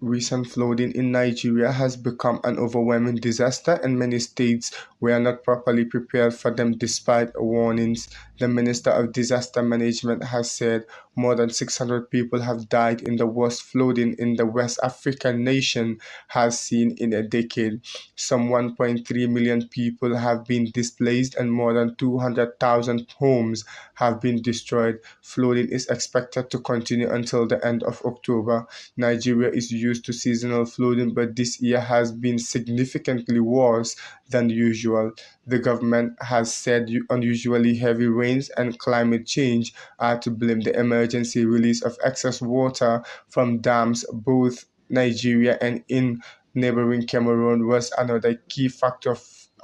Recent flooding in Nigeria has become an overwhelming disaster, and many states were not properly prepared for them despite warnings. The Minister of Disaster Management has said more than 600 people have died in the worst flooding in the West African nation has seen in a decade. Some 1.3 million people have been displaced, and more than 200,000 homes have been destroyed. Flooding is expected to continue until the end of October. Nigeria is used to seasonal flooding, but this year has been significantly worse than usual. The government has said unusually heavy rains and climate change are to blame. The emergency release of excess water from dams, both Nigeria and in neighboring Cameroon, was another key factor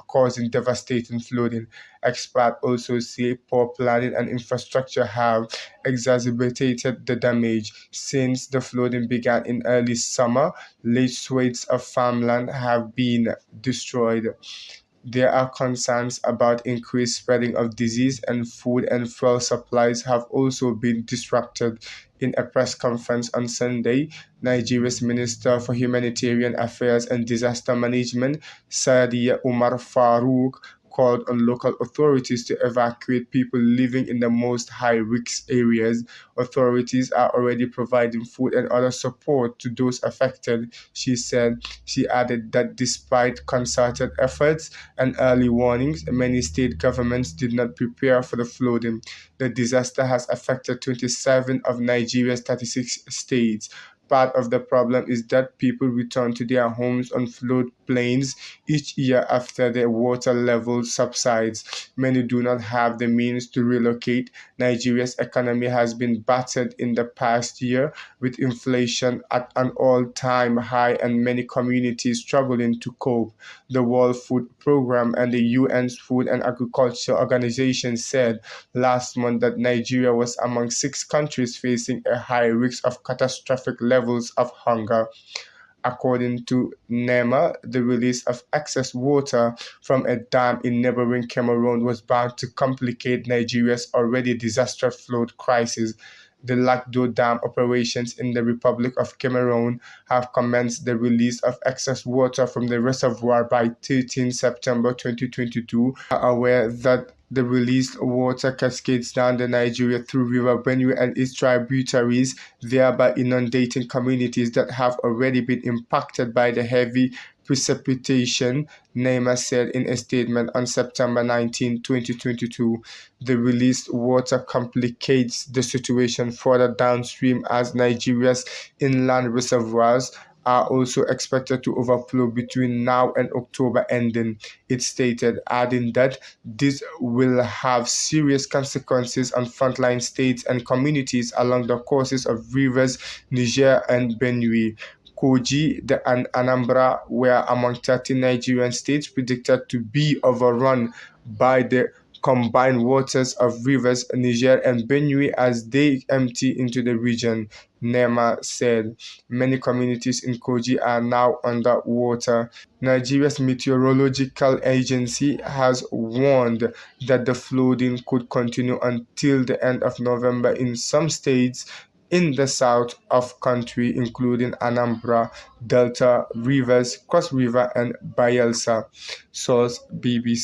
causing devastating flooding. Experts also say poor planning and infrastructure have exacerbated the damage. Since the flooding began in early summer, large swathes of farmland have been destroyed. There are concerns about increased spreading of disease, and food and fuel supplies have also been disrupted. In a press conference on Sunday, Nigeria's Minister for Humanitarian Affairs and Disaster Management, Sadiya Umar Farouk, called on local authorities to evacuate people living in the most high-risk areas. Authorities are already providing food and other support to those affected, she said. She added that despite concerted efforts and early warnings, many state governments did not prepare for the flooding. The disaster has affected 27 of Nigeria's 36 states. Part of the problem is that people return to their homes on floodplains each year after the water level subsides. Many do not have the means to relocate. Nigeria's economy has been battered in the past year, with inflation at an all-time high and many communities struggling to cope. The World Food Programme and the UN's Food and Agriculture Organization said last month that Nigeria was among 6 countries facing a high risk of catastrophic levels of hunger. According to NEMA, the release of excess water from a dam in neighboring Cameroon was bound to complicate Nigeria's already disastrous flood crisis. The Lakdo Dam operations in the Republic of Cameroon have commenced the release of excess water from the reservoir by 13 September 2022. Are aware that the released water cascades down the Nigeria through River Benue and its tributaries, thereby inundating communities that have already been impacted by the heavy precipitation, NEMA said in a statement on September 19, 2022. The released water complicates the situation further downstream as Nigeria's inland reservoirs are also expected to overflow between now and October ending, it stated, adding that this will have serious consequences on frontline states and communities along the courses of rivers Niger and Benue. Kogi and Anambra were among 30 Nigerian states predicted to be overrun by the combined waters of rivers Niger and Benue as they empty into the region, NEMA said. Many communities in Kogi are now under water. Nigeria's meteorological agency has warned that the flooding could continue until the end of November in some states in the south of country, including Anambra, Delta, Rivers, Cross River, and Bayelsa. Source BBC.